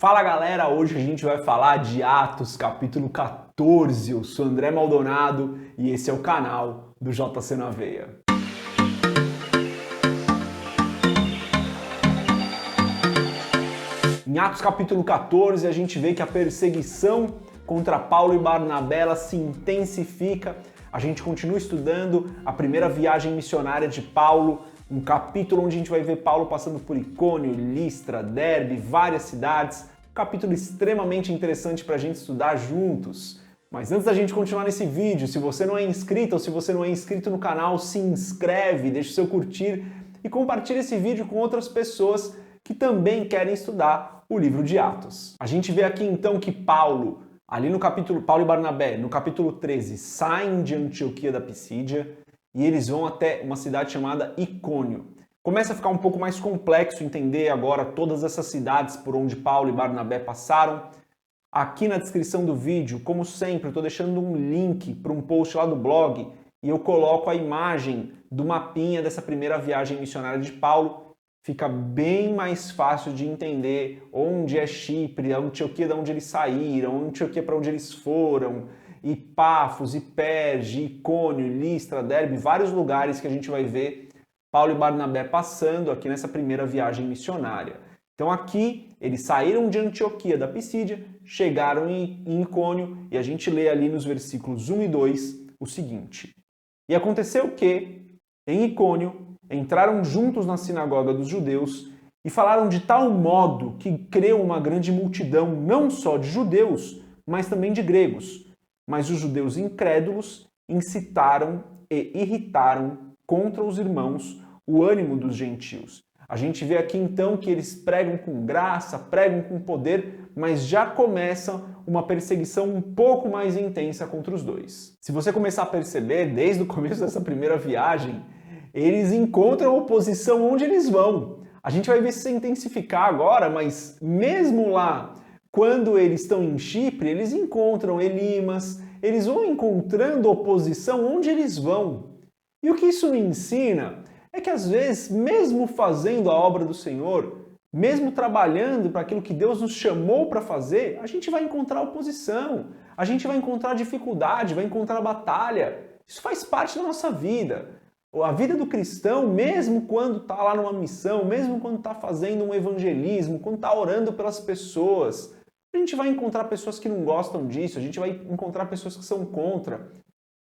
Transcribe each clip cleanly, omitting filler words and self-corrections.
Fala galera, hoje a gente vai falar de Atos capítulo 14. Eu sou André Maldonado e esse é o canal do JC na Veia. Em Atos capítulo 14 a gente vê que a perseguição contra Paulo e Barnabé ela se intensifica. A gente continua estudando a primeira viagem missionária de Paulo, um capítulo onde a gente vai ver Paulo passando por Icônio, Listra, Derbe, várias cidades. Um capítulo extremamente interessante para a gente estudar juntos. Mas antes da gente continuar nesse vídeo, se você não é inscrito ou se você não é inscrito no canal, se inscreve, deixa o seu curtir e compartilha esse vídeo com outras pessoas que também querem estudar o livro de Atos. A gente vê aqui então que Paulo e Barnabé, no capítulo 13, saem de Antioquia da Pisídia e eles vão até uma cidade chamada Icônio. Começa a ficar um pouco mais complexo entender agora todas essas cidades por onde Paulo e Barnabé passaram. Aqui na descrição do vídeo, como sempre, eu estou deixando um link para um post lá do blog e eu coloco a imagem do mapinha dessa primeira viagem missionária de Paulo. Fica bem mais fácil de entender onde é Chipre, a Antioquia de onde eles saíram, a Antioquia para onde eles foram, e Pafos, e Perge, Icônio, Listra, Derbe, vários lugares que a gente vai ver Paulo e Barnabé passando aqui nessa primeira viagem missionária. Então aqui eles saíram de Antioquia da Pisídia, chegaram em Icônio e a gente lê ali nos versículos 1 e 2 o seguinte: E aconteceu que, em Icônio, entraram juntos na sinagoga dos judeus e falaram de tal modo que creu uma grande multidão, não só de judeus, mas também de gregos. Mas os judeus incrédulos incitaram e irritaram contra os irmãos o ânimo dos gentios. A gente vê aqui então que eles pregam com graça, pregam com poder, mas já começa uma perseguição um pouco mais intensa contra os dois. Se você começar a perceber, desde o começo dessa primeira viagem, eles encontram oposição onde eles vão. A gente vai ver se intensificar agora, mas mesmo lá, quando eles estão em Chipre, eles encontram Elimas, eles vão encontrando oposição onde eles vão. E o que isso me ensina é que às vezes, mesmo fazendo a obra do Senhor, mesmo trabalhando para aquilo que Deus nos chamou para fazer, a gente vai encontrar oposição, a gente vai encontrar dificuldade, vai encontrar batalha. Isso faz parte da nossa vida. A vida do cristão, mesmo quando está lá numa missão, mesmo quando está fazendo um evangelismo, quando está orando pelas pessoas, a gente vai encontrar pessoas que não gostam disso, a gente vai encontrar pessoas que são contra.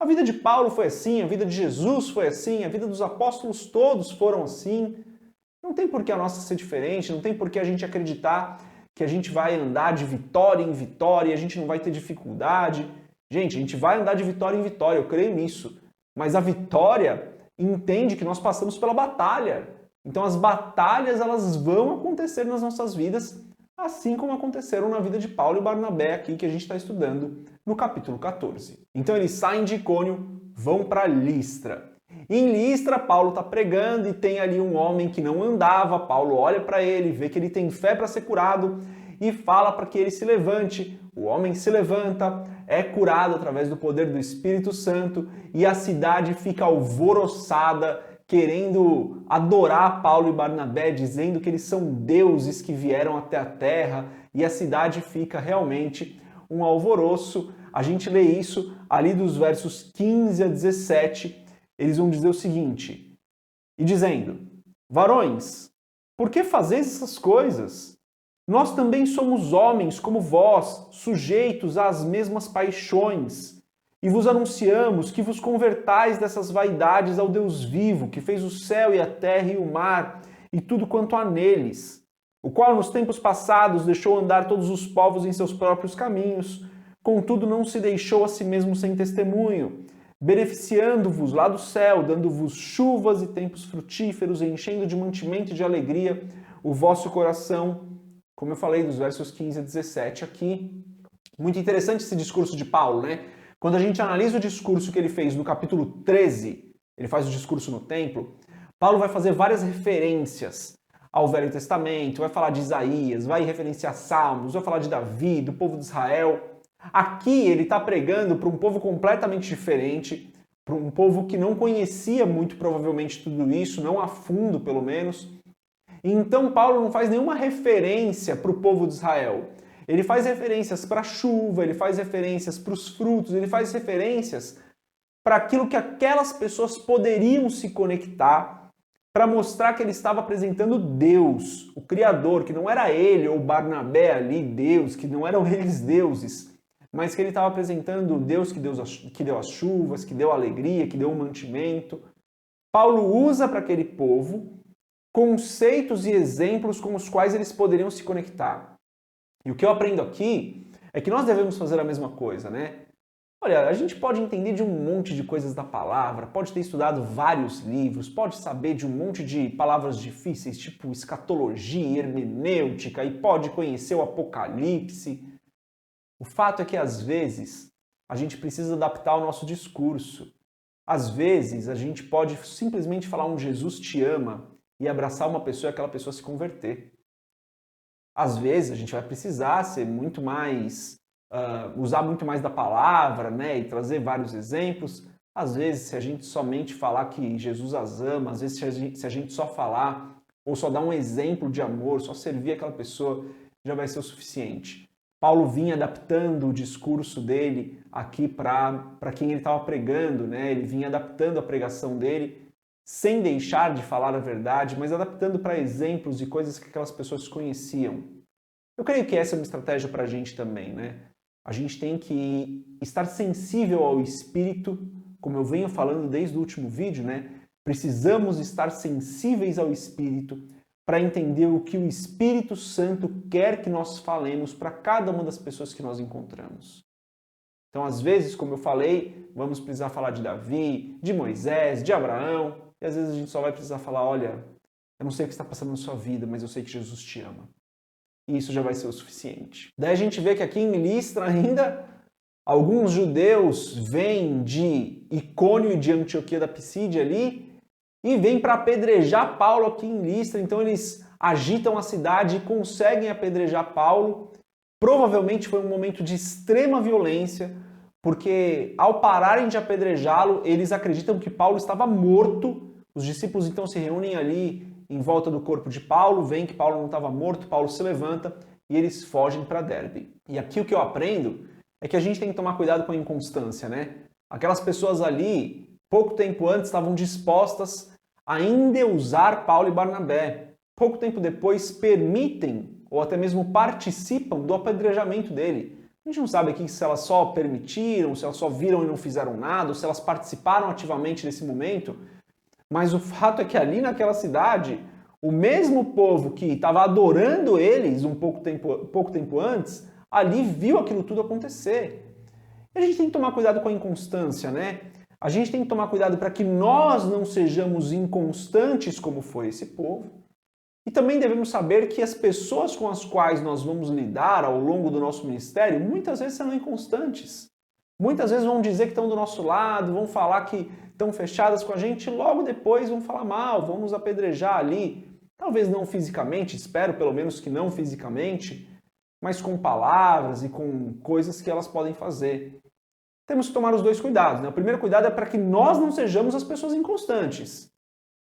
A vida de Paulo foi assim, a vida de Jesus foi assim, a vida dos apóstolos todos foram assim. Não tem por que a nossa ser diferente, não tem por que a gente acreditar que a gente vai andar de vitória em vitória e a gente não vai ter dificuldade. Gente, a gente vai andar de vitória em vitória, eu creio nisso. Mas a vitória entende que nós passamos pela batalha. Então as batalhas elas vão acontecer nas nossas vidas, assim como aconteceram na vida de Paulo e Barnabé aqui que a gente está estudando no capítulo 14. Então eles saem de Icônio, vão para Listra. Em Listra, Paulo está pregando e tem ali um homem que não andava. Paulo olha para ele, vê que ele tem fé para ser curado e fala para que ele se levante. O homem se levanta, é curado através do poder do Espírito Santo e a cidade fica alvoroçada, querendo adorar Paulo e Barnabé, dizendo que eles são deuses que vieram até a terra, e a cidade fica realmente um alvoroço. A gente lê isso ali dos versos 15 a 17, eles vão dizer o seguinte: E dizendo, varões, por que fazeis essas coisas? Nós também somos homens como vós, sujeitos às mesmas paixões, e vos anunciamos que vos convertais dessas vaidades ao Deus vivo, que fez o céu e a terra e o mar, e tudo quanto há neles, o qual nos tempos passados deixou andar todos os povos em seus próprios caminhos, contudo não se deixou a si mesmo sem testemunho, beneficiando-vos lá do céu, dando-vos chuvas e tempos frutíferos, enchendo de mantimento e de alegria o vosso coração, como eu falei, dos versos 15 a 17 aqui. Muito interessante esse discurso de Paulo, né? Quando a gente analisa o discurso que ele fez no capítulo 13, ele faz o discurso no templo, Paulo vai fazer várias referências ao Velho Testamento, vai falar de Isaías, vai referenciar Salmos, vai falar de Davi, do povo de Israel. Aqui ele está pregando para um povo completamente diferente, para um povo que não conhecia muito provavelmente tudo isso, não a fundo pelo menos. E então Paulo não faz nenhuma referência para o povo de Israel. Ele faz referências para a chuva, ele faz referências para os frutos, ele faz referências para aquilo que aquelas pessoas poderiam se conectar para mostrar que ele estava apresentando Deus, o Criador, que não era ele ou Barnabé ali, Deus, que não eram eles deuses, mas que ele estava apresentando Deus que deu as chuvas, que deu a alegria, que deu o mantimento. Paulo usa para aquele povo conceitos e exemplos com os quais eles poderiam se conectar. E o que eu aprendo aqui é que nós devemos fazer a mesma coisa, né? Olha, a gente pode entender de um monte de coisas da palavra, pode ter estudado vários livros, pode saber de um monte de palavras difíceis, tipo escatologia, hermenêutica, e pode conhecer o Apocalipse. O fato é que, às vezes, a gente precisa adaptar o nosso discurso. Às vezes, a gente pode simplesmente falar um Jesus te ama e abraçar uma pessoa e aquela pessoa se converter. Às vezes, a gente vai precisar ser muito mais... usar muito mais da palavra, né, e trazer vários exemplos. Às vezes, se a gente somente falar que Jesus as ama, às vezes se a gente só falar ou só dar um exemplo de amor, só servir aquela pessoa, já vai ser o suficiente. Paulo vinha adaptando o discurso dele aqui para quem ele estava pregando, né? Ele vinha adaptando a pregação dele, sem deixar de falar a verdade, mas adaptando para exemplos e coisas que aquelas pessoas conheciam. Eu creio que essa é uma estratégia para a gente também, né? A gente tem que estar sensível ao Espírito, como eu venho falando desde o último vídeo, né? Precisamos estar sensíveis ao Espírito para entender o que o Espírito Santo quer que nós falemos para cada uma das pessoas que nós encontramos. Então, às vezes, como eu falei, vamos precisar falar de Davi, de Moisés, de Abraão, e às vezes a gente só vai precisar falar, olha, eu não sei o que está passando na sua vida, mas eu sei que Jesus te ama. E isso já vai ser o suficiente. Daí a gente vê que aqui em Listra ainda, alguns judeus vêm de Icônio e de Antioquia da Pisídia ali e vêm para apedrejar Paulo aqui em Listra. Então eles agitam a cidade e conseguem apedrejar Paulo. Provavelmente foi um momento de extrema violência, porque ao pararem de apedrejá-lo, eles acreditam que Paulo estava morto. Os discípulos então se reúnem ali em volta do corpo de Paulo, veem que Paulo não estava morto, Paulo se levanta e eles fogem para Derbe. E aqui o que eu aprendo é que a gente tem que tomar cuidado com a inconstância, né? Aquelas pessoas ali, pouco tempo antes, estavam dispostas a endeusar Paulo e Barnabé. Pouco tempo depois, permitem ou até mesmo participam do apedrejamento dele. A gente não sabe aqui se elas só permitiram, se elas só viram e não fizeram nada, ou se elas participaram ativamente desse momento. Mas o fato é que ali naquela cidade, o mesmo povo que estava adorando eles pouco tempo antes, ali viu aquilo tudo acontecer. E a gente tem que tomar cuidado com a inconstância, né? A gente tem que tomar cuidado para que nós não sejamos inconstantes como foi esse povo. E também devemos saber que as pessoas com as quais nós vamos lidar ao longo do nosso ministério, muitas vezes serão inconstantes. Muitas vezes vão dizer que estão do nosso lado, vão falar que estão fechadas com a gente, logo depois vão falar mal, vão nos apedrejar ali. Talvez não fisicamente, espero pelo menos que não fisicamente, mas com palavras e com coisas que elas podem fazer. Temos que tomar os dois cuidados, né? O primeiro cuidado é para que nós não sejamos as pessoas inconstantes.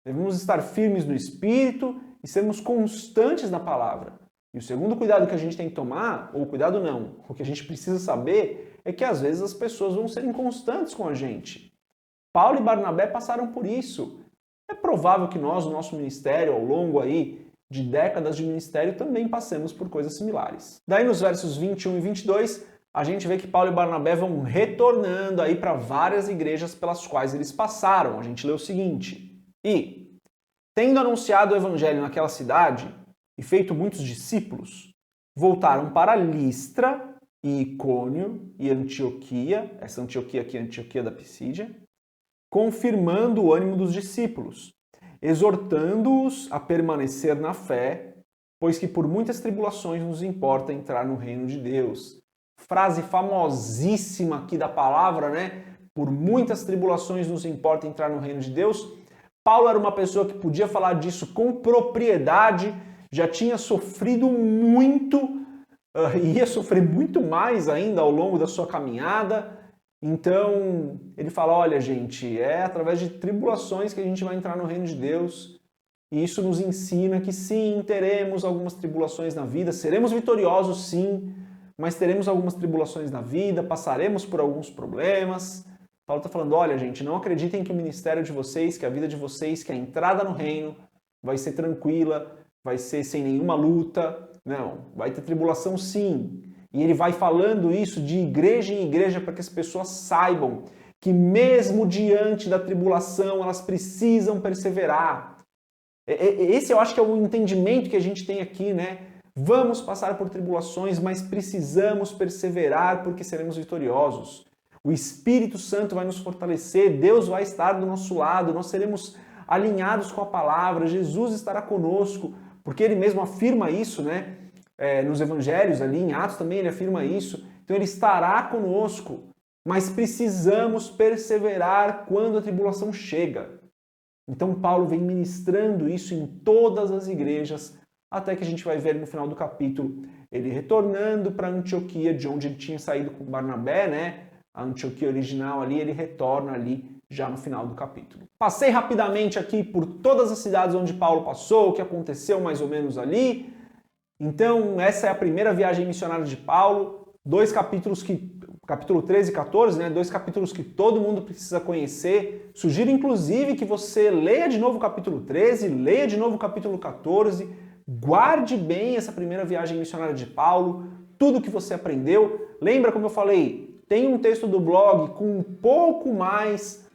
Devemos estar firmes no Espírito e sermos constantes na palavra. E o segundo cuidado que a gente tem que tomar, ou cuidado não, o que a gente precisa saber é que às vezes as pessoas vão ser inconstantes com a gente. Paulo e Barnabé passaram por isso. É provável que nós, no nosso ministério, ao longo aí de décadas de ministério, também passemos por coisas similares. Daí nos versos 21 e 22, a gente vê que Paulo e Barnabé vão retornando aí para várias igrejas pelas quais eles passaram. A gente lê o seguinte: E, tendo anunciado o evangelho naquela cidade e feito muitos discípulos, voltaram para Listra e Icônio e Antioquia, essa Antioquia aqui é a Antioquia da Pisídia, confirmando o ânimo dos discípulos, exortando-os a permanecer na fé, pois que por muitas tribulações nos importa entrar no reino de Deus. Frase famosíssima aqui da palavra, né? Por muitas tribulações nos importa entrar no reino de Deus. Paulo era uma pessoa que podia falar disso com propriedade, já tinha sofrido muito, e ia sofrer muito mais ainda ao longo da sua caminhada. Então, ele fala, olha gente, é através de tribulações que a gente vai entrar no reino de Deus. E isso nos ensina que sim, teremos algumas tribulações na vida, seremos vitoriosos sim, mas teremos algumas tribulações na vida, passaremos por alguns problemas. Paulo está falando, olha gente, não acreditem que o ministério de vocês, que a vida de vocês, que a entrada no reino vai ser tranquila, vai ser sem nenhuma luta. Não, vai ter tribulação sim. E ele vai falando isso de igreja em igreja para que as pessoas saibam que mesmo diante da tribulação elas precisam perseverar. Esse eu acho que é o entendimento que a gente tem aqui, né? Vamos passar por tribulações, mas precisamos perseverar porque seremos vitoriosos. O Espírito Santo vai nos fortalecer, Deus vai estar do nosso lado, nós seremos alinhados com a palavra, Jesus estará conosco, porque ele mesmo afirma isso, né? Nos evangelhos ali, em Atos também ele afirma isso. Então ele estará conosco, mas precisamos perseverar quando a tribulação chega. Então Paulo vem ministrando isso em todas as igrejas, até que a gente vai ver no final do capítulo ele retornando para Antioquia, de onde ele tinha saído com Barnabé, né? A Antioquia original ali, ele retorna ali já no final do capítulo. Passei rapidamente aqui por todas as cidades onde Paulo passou, o que aconteceu mais ou menos ali. Então, essa é a primeira viagem missionária de Paulo, dois capítulos capítulo 13 e 14, né? Dois capítulos que todo mundo precisa conhecer. Sugiro, inclusive, que você leia de novo o capítulo 13, leia de novo o capítulo 14, guarde bem essa primeira viagem missionária de Paulo, tudo que você aprendeu. Lembra, como eu falei, tem um texto do blog com um pouco mais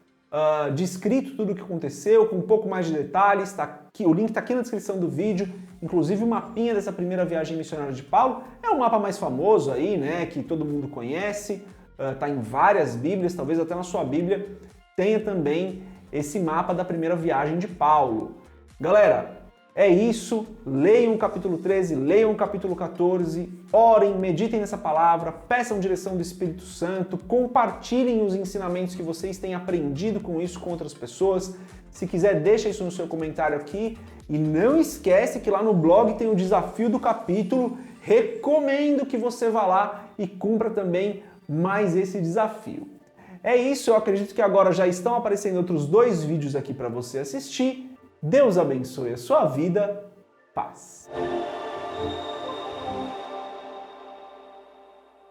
descrito tudo o que aconteceu, com um pouco mais de detalhes, tá aqui, o link está aqui na descrição do vídeo, inclusive o mapinha dessa primeira viagem missionária de Paulo, é o mapa mais famoso aí, né, que todo mundo conhece, tá em várias bíblias, talvez até na sua bíblia tenha também esse mapa da primeira viagem de Paulo. Galera, é isso, leiam o capítulo 13, leiam o capítulo 14, orem, meditem nessa palavra, peçam direção do Espírito Santo, compartilhem os ensinamentos que vocês têm aprendido com isso com outras pessoas. Se quiser, deixa isso no seu comentário aqui e não esquece que lá no blog tem o desafio do capítulo. Recomendo que você vá lá e cumpra também mais esse desafio. É isso, eu acredito que agora já estão aparecendo outros 2 vídeos aqui para você assistir. Deus abençoe a sua vida. Paz.